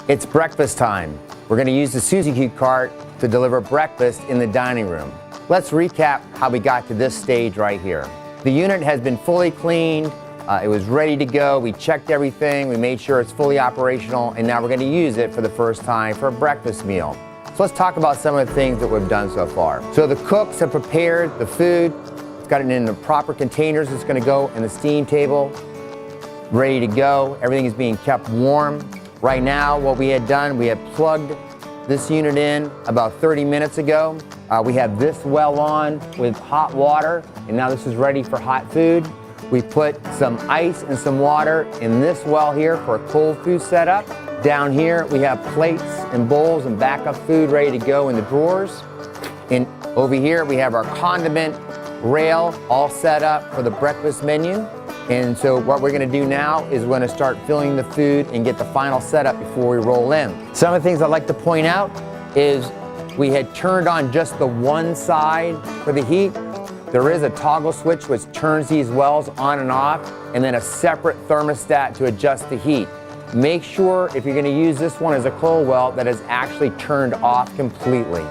It's breakfast time. We're going to use the SuzyQ Cart to deliver breakfast in the dining room. Let's recap how we got to this stage right here. The unit has been fully cleaned. It was ready to go. We checked everything. We made sure it's fully operational, and now we're going to use it for the first time for a breakfast meal. So let's talk about some of the things that we've done so far. So the cooks have prepared the food. It's got it in the proper containers. It's going to go in the steam table, ready to go. Everything is being kept warm. Right now, what we had done, we had plugged this unit in about 30 minutes ago. We have this well on with hot water, and now this is ready for hot food. We put some ice and some water in this well here for a cold food setup. Down here, we have plates and bowls and backup food ready to go in the drawers. And over here, we have our condiment rail all set up for the breakfast menu. And so what we're going to do now is we're going to start filling the food and get the final setup before we roll in. Some of the things I'd like to point out is we had turned on just the one side for the heat. There is a toggle switch which turns these wells on and off, and then a separate thermostat to adjust the heat. Make sure if you're going to use this one as a cold well that is actually turned off completely.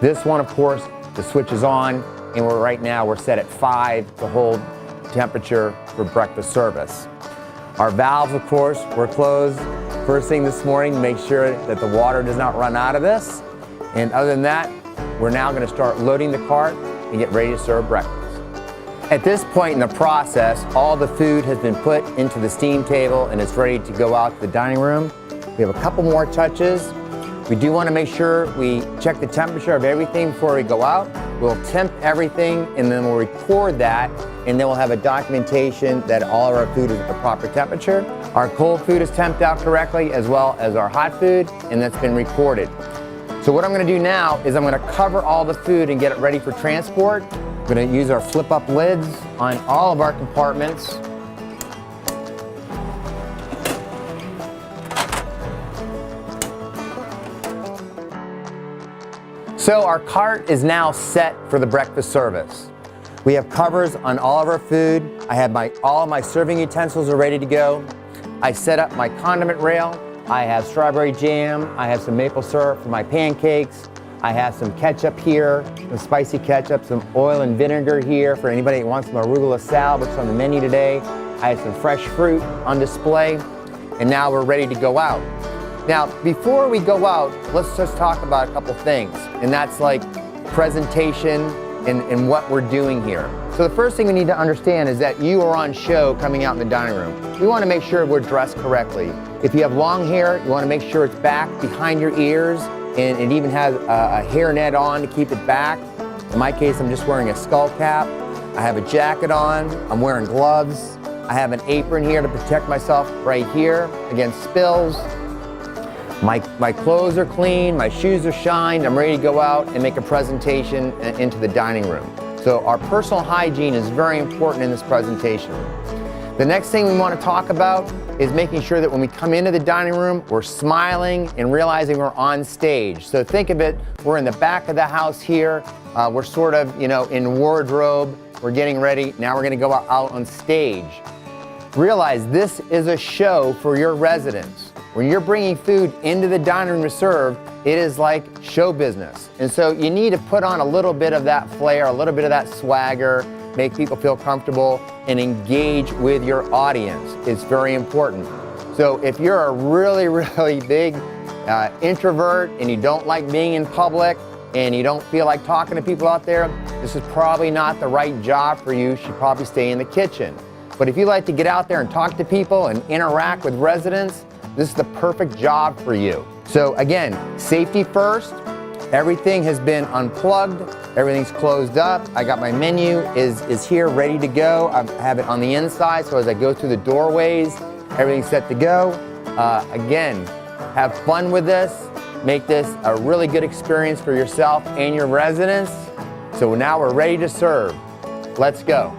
This one, of course, the switch is on, and right now we're set at 5 to hold temperature for breakfast service. Our valves, of course, were closed first thing this morning to make sure that the water does not run out of this. And other than that, we're now going to start loading the cart and get ready to serve breakfast. At this point in the process, all the food has been put into the steam table and it's ready to go out to the dining room. We have a couple more touches. We do want to make sure we check the temperature of everything before we go out. We'll temp everything and then we'll record that, and then we'll have a documentation that all of our food is at the proper temperature. Our cold food is temped out correctly as well as our hot food, and that's been recorded. So what I'm going to do now is I'm going to cover all the food and get it ready for transport. I'm going to use our flip-up lids on all of our compartments. So our cart is now set for the breakfast service. We have covers on all of our food. I have all of my serving utensils are ready to go. I set up my condiment rail. I have strawberry jam. I have some maple syrup for my pancakes. I have some ketchup here, some spicy ketchup, some oil and vinegar here for anybody that wants some arugula salad, which is on the menu today. I have some fresh fruit on display, and now we're ready to go out. Now, before we go out, let's just talk about a couple things, and that's like presentation and what we're doing here. So the first thing we need to understand is that you are on show coming out in the dining room. We want to make sure we're dressed correctly. If you have long hair, you want to make sure it's back behind your ears, and it even has a hairnet on to keep it back. In my case, I'm just wearing a skull cap. I have a jacket on. I'm wearing gloves. I have an apron here to protect myself right here against spills. My clothes are clean, my shoes are shined, I'm ready to go out and make a presentation into the dining room. So our personal hygiene is very important in this presentation. The next thing we want to talk about is making sure that when we come into the dining room, we're smiling and realizing we're on stage. So think of it, we're in the back of the house here, we're sort of, in wardrobe, we're getting ready, now we're going to go out on stage. Realize this is a show for your residents. When you're bringing food into the dining room to serve, it is like show business. And so you need to put on a little bit of that flair, a little bit of that swagger, make people feel comfortable, and engage with your audience. It's very important. So if you're a really, really big introvert and you don't like being in public and you don't feel like talking to people out there, this is probably not the right job for you. You should probably stay in the kitchen. But if you like to get out there and talk to people and interact with residents, this is the perfect job for you. So again, safety first. Everything has been unplugged. Everything's closed up. I got my menu is here ready to go. I have it on the inside, so as I go through the doorways, everything's set to go. Again, have fun with this. Make this a really good experience for yourself and your residents. So now we're ready to serve. Let's go.